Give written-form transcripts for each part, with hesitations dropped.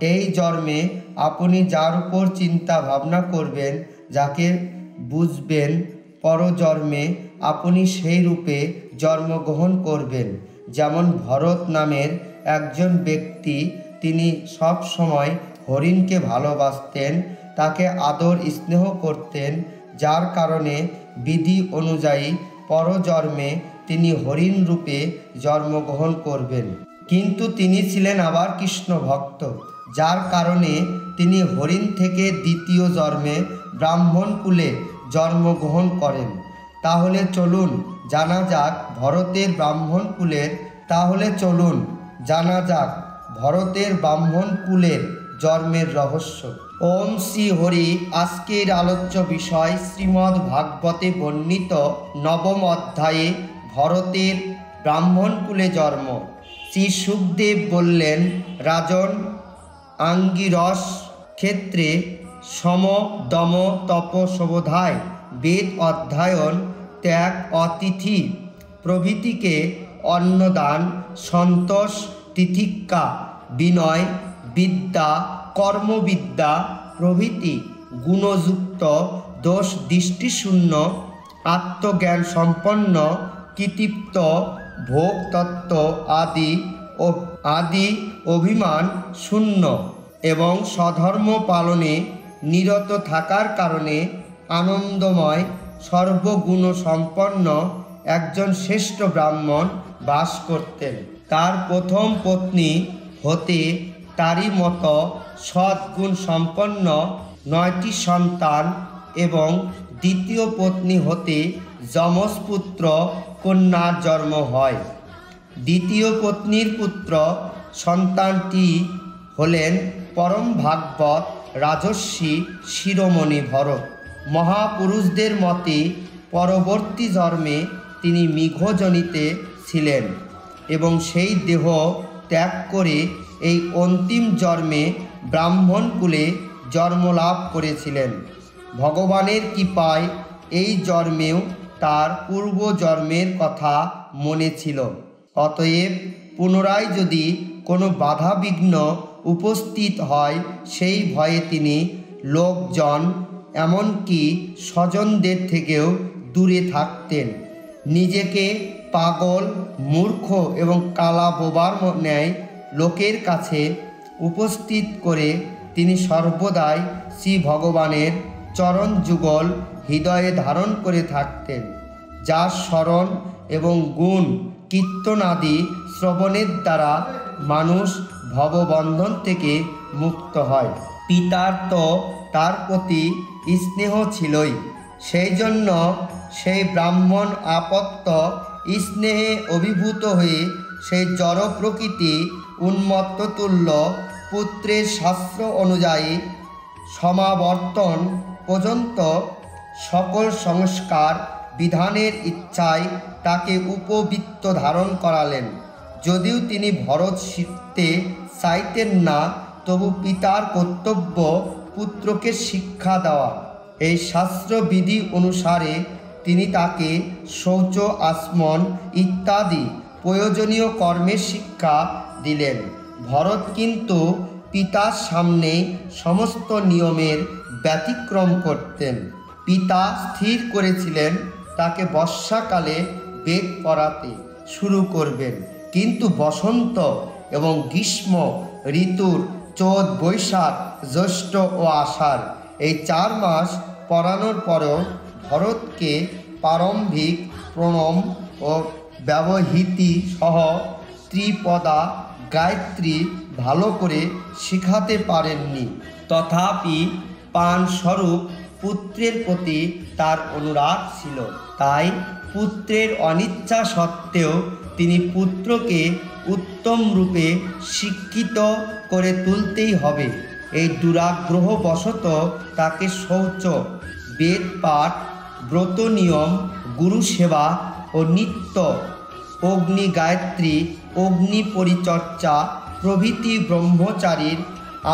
এই জন্মে আপনি যার উপর চিন্তা ভাবনা করবেন, যাকে বুঝবেন, পরজন্মে আপনি সেই রূপে জন্মগ্রহণ করবেন। যেমন ভরত নামের একজন ব্যক্তি, তিনি সব সময় হরিণকে ভালোবাসতেন, তাকে আদর স্নেহ করতেন, যার কারণে বিধি অনুযায়ী পরজন্মে তিনি হরিণ রূপে জন্মগ্রহণ করবেন। কিন্তু তিনি ছিলেন আবার কৃষ্ণ ভক্ত, যার কারণে তিনি হরিণ থেকে দ্বিতীয় জন্মে ব্রাহ্মণ কুলে জন্মগ্রহণ করেন। তাহলে চলুন জানা যাক ভরতের ব্রাহ্মণ কুলের জন্মের রহস্য। ওম শ্রী হরি। আজকের আলোচ্য বিষয় শ্রীমদ্ ভাগবতে বর্ণিত নবম অধ্যায়ে ভরতের ব্রাহ্মণ কুলে জন্ম। শ্রী সুখদেব বললেন, রাজন, আঙ্গিরস ক্ষেত্রে সম দম তপ শোভধায়, বেদ অধ্যয়ন, ত্যাগ, অতিথি প্রভৃতিকে অন্নদান, সন্তোষ, তিতিক্ষা, বিনয়, বিদ্যা, কর্মবিদ্যা প্রভৃতি গুণযুক্ত, দোষ দৃষ্টিশূন্য, আত্মজ্ঞান সম্পন্ন, কৃতিত্ব, ভোগতত্ত্ব আদি অভিমান শূন্য এবং স্বধর্ম পালনে নিরত থাকার কারণে আনন্দময় সর্বগুণ সম্পন্ন একজন শ্রেষ্ঠ ব্রাহ্মণ বাস করতেন। তার প্রথম পত্নী হতে তারই মতো সদ্গুণ সম্পন্ন 9টি সন্তান এবং দ্বিতীয় পত্নী হতে যমজপুত্র কন্যার জন্ম হয়। দ্বিতীয় পত্নীর পুত্র সন্তানটি হলেন পরম ভাগবত রাজর্ষি শিরোমণি ভরত। মহাপুরুষদের মতে পরবর্তী জন্মে তিনি মেঘযোনিতে ছিলেন এবং সেই দেহ ত্যাগ করে এই অন্তিম জন্মে ব্রাহ্মণ কুলে জন্মলাভ করেছিলেন। ভগবানের কৃপায় এই জন্মেও তার পূর্বজন্মের কথা মনে ছিল। অতএব পুনরায় যদি কোনো বাধা বিঘ্ন উপস্থিত হয়, সেই ভয়ে তিনি লোকজন এমনকি স্বজনদের থেকেও দূরে থাকতেন। নিজেকে পাগল, মূর্খ এবং কালা বোবার ন্যায় লোকের কাছে উপস্থিত করে তিনি সর্বদাই শ্রী ভগবানের চরণ যুগল হৃদয়ে ধারণ করে থাকতেন, যার স্মরণ এবং গুণ কীর্তনাদি শ্রবণের দ্বারা মানুষ ভববন্ধন থেকে মুক্ত হয়। পিতার তো তার প্রতি স্নেহ ছিলই, সেই জন্য সেই ব্রাহ্মণ আপত্ত স্নেহে অভিভূত হয়ে সেই জড় প্রকৃতি উন্মত্ত তুল্য পুত্রের শাস্ত্র অনুযায়ী সমাবর্তন পর্যন্ত সকল সংস্কার বিধানের ইচ্ছায় তাকে উপবৃত্ত ধারণ করালেন। যদিও তিনি ভরত শিখতে চাইতেন না, তবু পিতার কর্তব্য পুত্রকে শিক্ষা দেওয়া। এই শাস্ত্রবিধি অনুসারে তিনি তাকে শৌচ, আচমন ইত্যাদি প্রয়োজনীয় কর্মের শিক্ষা দিলেন। ভরত কিন্তু পিতার সামনে সমস্ত নিয়মের ব্যতিক্রম করতেন। পিতা স্থির করেছিলেন তাকে বর্ষাকালে বেদ পড়াতে শুরু করবেন, কিন্তু বসন্ত এবং গ্রীষ্ম ঋতুর চৈত, বৈশাখ, জ্যৈষ্ঠ ও আষাঢ় এই 4 মাস পড়ানোর পরেও ভরতকে প্রারম্ভিক প্রণব ও ব্যবহৃতি সহ ত্রিপদা গায়ত্রী ভালো করে শিখাতে পারেননি। তথাপি প্রাণস্বরূপ পুত্রের প্রতি তার অনুরাগ ছিল। তাই পুত্রের অনিচ্ছা সত্ত্বেও তিনি পুত্রকে উত্তম রূপে শিক্ষিত করে তুলতেই হবে। এই দুরাগ্রহবশত তাকে শৌচ, বেদ পাঠ, ব্রত নিয়ম, গুরু সেবা ও নিত্য অগ্নি গায়ত্রী, অগ্নি পরিচর্যা প্রভৃতি ব্রহ্মচারীর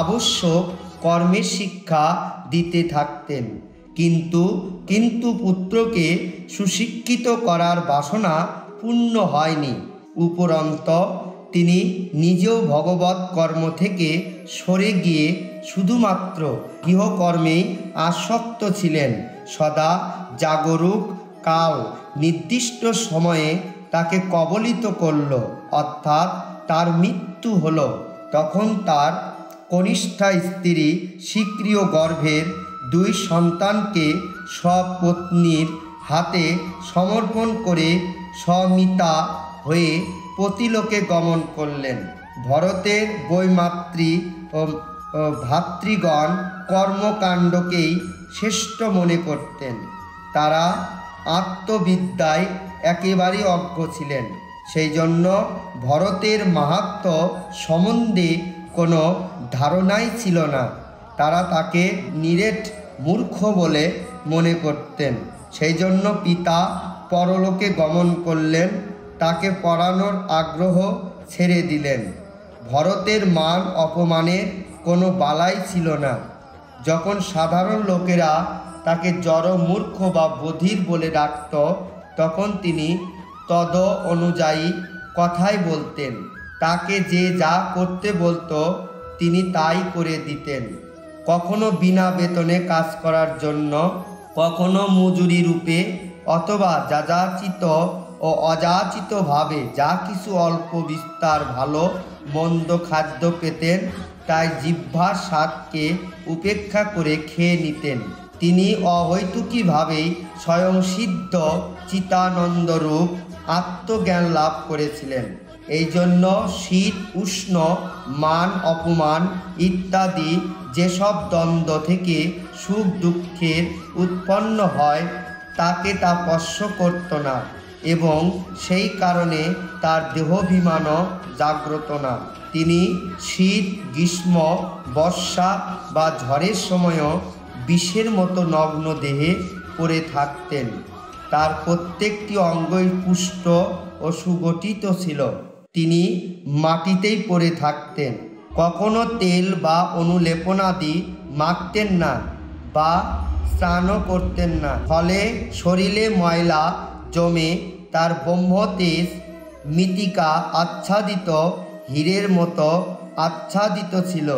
আবশ্যক কর্মের শিক্ষা দিতে থাকতেন। কিন্তু পুত্রকে সুশিক্ষিত করার বাসনা পূর্ণ হয়নি। উপরন্ত তিনি নিজেও ভগবৎ কর্ম থেকে সরে গিয়ে শুধুমাত্র গৃহকর্মেই আসক্ত ছিলেন। সদা জাগরুক কাল নির্দিষ্ট সময়ে তাকে কবলিত করল, অর্থাৎ তার মৃত্যু হল। তখন তার কনিষ্ঠা স্ত্রী স্বীক্রিয় গর্ভের 2 সন্তানকে স্বপত্নীর হাতে সমর্পণ করে সমিতা হয়ে পতিলোকে গমন করলেন। ভরতের বৈমাত্রী ও ভাতৃগণ কর্মকাণ্ডকেই শ্রেষ্ঠ মনে করতেন। তারা আত্মবিদ্যায় একেবারেই অজ্ঞ ছিলেন। সেই জন্য ভরতের মাহাত্ম্য সম্বন্ধে কোনো ধারণাই ছিল না। তারা তাকে নিরেট মূর্খ বলে মনে করতেন। সেই জন্য পিতা পরলোকে গমন করলেন, তাকে পড়ানোর আগ্রহ ছেড়ে দিলেন। ভরতের মান অপমানের কোনো বালাই ছিল না। যখন সাধারণ লোকেরা তাকে জড় মূর্খ বা বধির বলে ডাকত, তখন তিনি তদ অনুযায়ী কথাই বলতেন। তাকে যে যা করতে বলতো তিনি তাই করে দিতেন। কখনো বিনা বেতনে কাজ করার জন্য, কখনো মজুরি রূপে, অথবা যাযাচিত ও অযাচিতভাবে যা কিছু অল্প বিস্তার ভালো মন্দ খাদ্য পেতেন তাই জিহ্বার স্বাদকে উপেক্ষা করে খেয়ে নিতেন। তিনি অহৈতুকীভাবেই স্বয়ংসিদ্ধ চিতানন্দরূপ আত্মজ্ঞান লাভ করেছিলেন। এই জন্য শীত উষ্ণ, মান অপমান ইত্যাদি যেসব দ্বন্দ্ব থেকে সুখ দুঃখের উৎপন্ন হয় তাকে তা স্পর্শ করত না, এবং সেই কারণে তার দেহাভিমানও জাগ্রত না। তিনি শীত, গ্রীষ্ম, বর্ষা বা ঝড়ের সময়ও বিষের মতো নগ্ন দেহে পড়ে থাকতেন। তার প্রত্যেকটি অঙ্গই পুষ্ট ও সুগঠিত ছিল। তিনি মাটিতেই পড়ে থাকতেন। কখনো তেল বা অনুলেপনাদি মাখতেন না বা স্নানও করতেন না। ফলে শরীরে ময়লা জমে তার ব্রহ্মতেজ মৃত্তিকা আচ্ছাদিত হীরের মতো আচ্ছাদিত ছিল।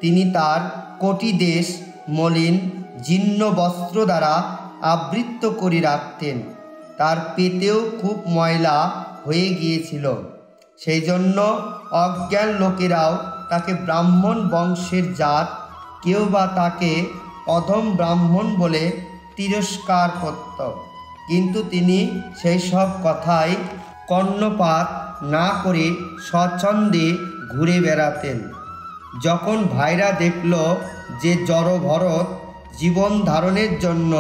তিনি তার কটিদেশ মলিন জীর্ণ বস্ত্র দ্বারা আবৃত করে রাখতেন। তার পেটেও খুব ময়লা হয়ে গিয়েছিল। সেই জন্য অজ্ঞান লোকেরাও তাকে ব্রাহ্মণ বংশের জাত, কেউ বা তাকে অধম ব্রাহ্মণ বলে তিরস্কার করত। কিন্তু তিনি সেই সব কথায় কর্ণপাত না করে স্বচ্ছন্দে ঘুরে বেড়াতেন। যখন ভাইরা দেখল যে জড় ভরত জীবন ধারণের জন্য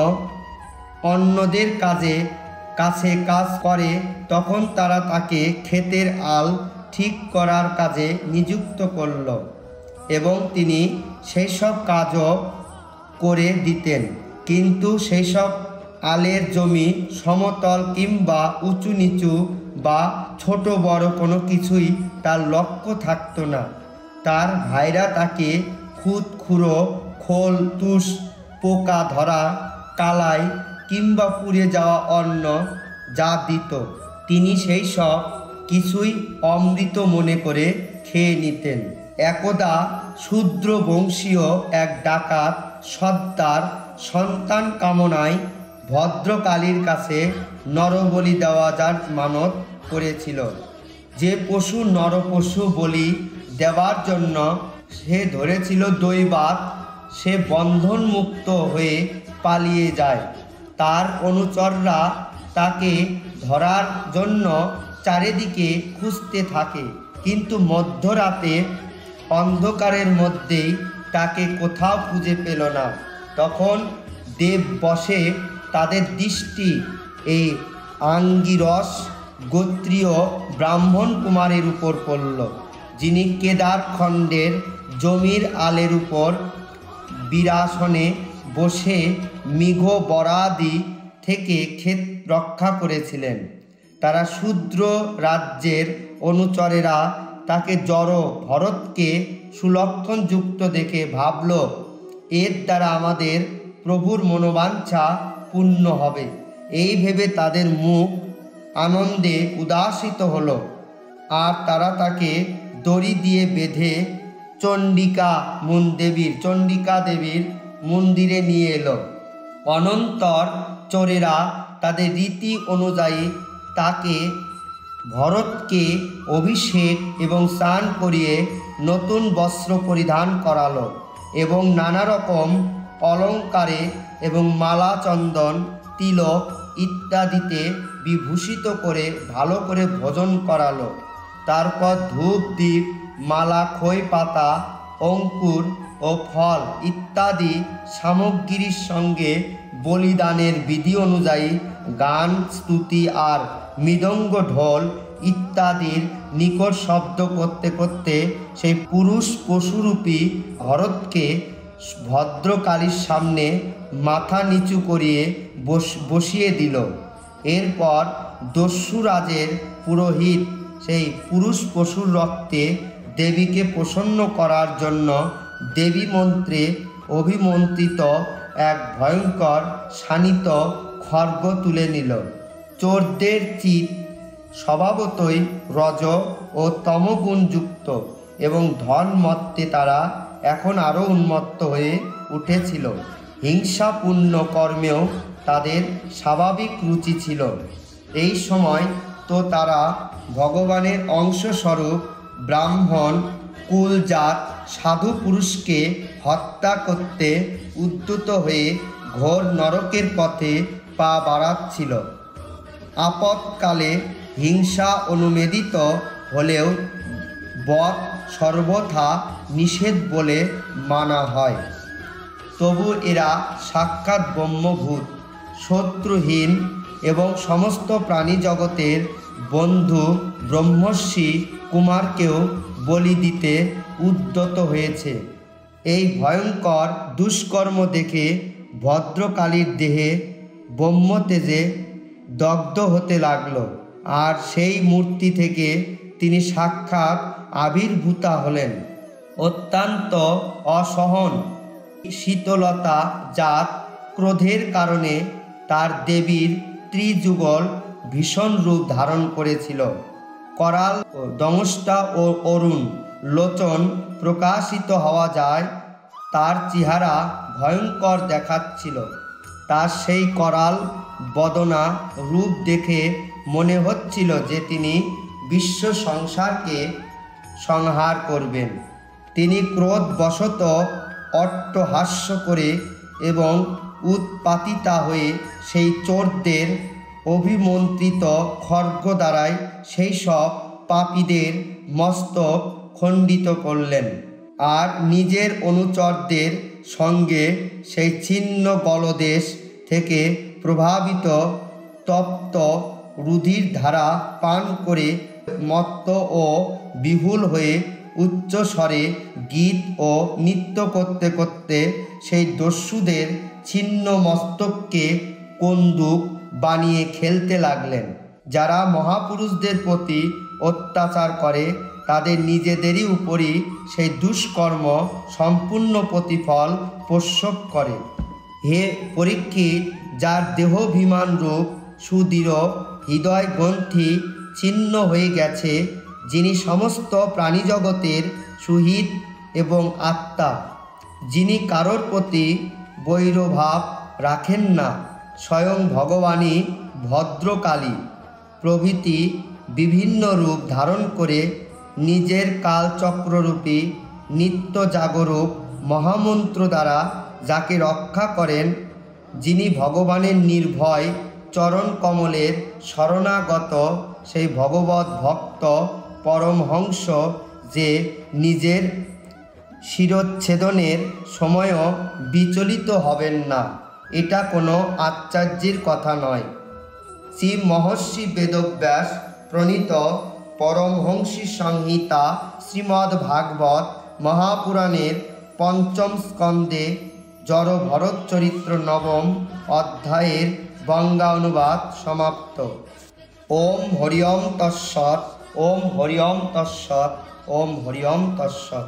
অন্যদের কাছে কাজ করে, তখন তারা তাকে ক্ষেতের আল ঠিক করার কাজে নিযুক্ত করল, এবং তিনি সেই সব কাজও করে দিতেন। কিন্তু সেই সব আলের জমি সমতল কিংবা উঁচু নিচু বা ছোট বড় কোনো কিছুই তার লক্ষ্য থাকত না। তার ভাইরা তাকে খুদ খুঁড়ো, খোল, তুষ, পোকা ধরা, কালাই কিংবা পুড়ে যাওয়া অন্ন যা দিত তিনি সেই সব কিছুই অমৃত মনে করে খেয়ে নিতেন। একদা শূদ্র বংশীয় এক ডাকাত সর্দার সন্তান কামনায় ভদ্রকালীর কাছে নরবলি দেওয়া যার মানত করেছিল। যে পশু নরপশু বলি দেওয়ার জন্য সে ধরেছিল দৈবাত, সে বন্ধনমুক্ত হয়ে পালিয়ে যায়। তার অনুচররা তাকে ধরার জন্য চারিদিকে খুঁজতে থাকে, কিন্তু মধ্যরাতে অন্ধকারের মধ্যেই তাকে কোথাও খুঁজে পেল না। তখন দেব বসে তাদের দৃষ্টি এই আঙ্গিরস গোত্রীয় ব্রাহ্মণ কুমারের উপর পড়ল, যিনি কেদার খণ্ডের জমির আলের উপর বিরাসনে বসে মৃগ বরাদি থেকে ক্ষেত রক্ষা করেছিলেন। তারা শূদ্র রাজ্যের অনুচরেরা তাকে জড় ভরতকে সুলক্ষণযুক্ত দেখে ভাবল, এর দ্বারা আমাদের প্রভুর মনোবাঞ্ছা পূর্ণ হবে। এই ভেবে তাদের মুখ আনন্দে উদ্ভাসিত হল। আর তারা তাকে দড়ি দিয়ে বেঁধে চণ্ডিকা দেবীর মন্দিরে নিয়ে এলো। অনন্তর চোরেরা তাদের রীতি অনুযায়ী ভরতকে অভিষেক এবং স্নান করিয়ে নতুন বস্ত্র পরিধান করালো এবং নানা রকম অলঙ্কারে এবং মালা, চন্দন, তিলক ইত্যাদিতে বিভূষিত করে ভালো করে ভোজন করালো। তারপর ধূপ, দীপ, মালা, খই পাতা, অঙ্কুর ও ফল ইত্যাদি সামগ্রীর সঙ্গে বলিদানের বিধি অনুযায়ী গান, স্তুতি আর মৃদঙ্গ, ঢোল ইত্যাদির নিকট শব্দ করতে করতে সেই পুরুষ পশুরূপী ভরতকে ভদ্রকালীর সামনে মাথা নিচু করিয়ে বসিয়ে দিল। এরপর দস্যুরাজের পুরোহিত সেই পুরুষ পশুর রক্তে দেবীকে প্রসন্ন করার জন্য দেবী মন্ত্রে অভিমন্ত্রিত এক ভয়ঙ্কর শানিত খড়গ তুলে নিল। চোরদের চিত স্বভাবতই রজ ও তমগুণযুক্ত এবং ধন মত্তে তারা এখন আরও উন্মত্ত হয়ে উঠেছিল। হিংসাপূর্ণ কর্মেও তাদের স্বাভাবিক রুচি ছিল। এই সময় তো তারা ভগবানের অংশস্বরূপ ব্রাহ্মণ কুলজাত সাধু পুরুষকে হত্যা করতে উদ্যত হয়ে ঘোর নরকের পথে পা বাড়াচ্ছিল। আপৎকালে হিংসা অনুমোদিত হলেও বধ সর্বথা নিষেধ বলে মানা হয়। তবু এরা সাক্ষাৎ ব্রহ্মভূত, শত্রুহীন এবং সমস্ত প্রাণী জগতের বন্ধু ব্রহ্মর্ষি কুমারকেও বলি দিতে উদ্যত হয়েছে। এই ভয়ঙ্কর দুষ্কর্ম দেখে ভদ্রকালীর দেহে ব্রহ্মতেজে দগ্ধ হতে লাগল, আর সেই মূর্তি থেকে তিনি সাক্ষাৎ আবির্ভূতা হলেন। অত্যন্ত অসহন শীতলতা জাত ক্রোধের কারণে তার দেবীর ত্রিযুগল ভীষণ রূপ ধারণ করেছিল। করাল, দংষ্টা ও অরুণ লোচন প্রকাশিত হওয়া যায় তার চেহারা ভয়ঙ্কর দেখাচ্ছিল। তার সেই করাল বদনা রূপ দেখে মনে হচ্ছিল যে তিনি বিশ্ব সংসারকে সংহার করবেন। তিনি ক্রোধবশত অট্টহাস্য করে এবং উৎপাতিতা হয়ে সেই চোরদের অভিমন্ত্রিত খড়গ দ্বারাই সেই সব পাপীদের মস্তক খণ্ডিত করলেন, আর নিজের অনুচরদের সঙ্গে সেই ছিন্ন গলদেশ থেকে প্রভাবিত তপ্ত রুধির ধারা পান করে মত্ত ও বিহুল হয়ে উচ্চ স্বরে গীত ও নৃত্য করতে করতে সেই দস্যুদের ছিন্ন মস্তককে কন্দুক বানিয়ে খেলতে লাগলেন। যারা মহাপুরুষদের প্রতি অত্যাচার করে তাদের নিজেদেরই উপরই সেই দুষ্কর্ম সম্পূর্ণ প্রতিফল প্রসব করে। হে পরীক্ষিত, যার দেহাভিমান রূপ সুদৃঢ় হৃদয় গ্রন্থি ছিন্ন হয়ে গেছে, যিনি সমস্ত প্রাণীজগতের সুহিত এবং আত্মা, যিনি কারোর প্রতি বৈরভাব রাখেন না, স্বয়ং ভগবানই ভদ্রকালী প্রভৃতি বিভিন্ন রূপ ধারণ করে নিজের কালচক্ররূপী নিত্য জাগরূপ মহামন্ত্র দ্বারা যাকে রক্ষা করেন, যিনি ভগবানের নির্ভয় চরণ কমলের শরণাগত সেই ভগবত ভক্ত পরমহংস, যে নিজের শিরচ্ছেদনের সময়ও বিচলিত হবেন না, এটা কোনো আশ্চর্যের কথা নয়। শ্রী মহর্ষি বেদব্যাস প্রণীত পরমহংসী সংহিতা শ্রীমদ্ ভাগবত মহাপুরাণের পঞ্চম স্কন্ধে জড় ভরত চরিত্র নবম অধ্যায়ের বঙ্গানুবাদ সমাপ্ত। ওম হরি ওম তৎসৎ, ওম হরি ওম তৎসৎ, ওম হরি ওম তৎসৎ।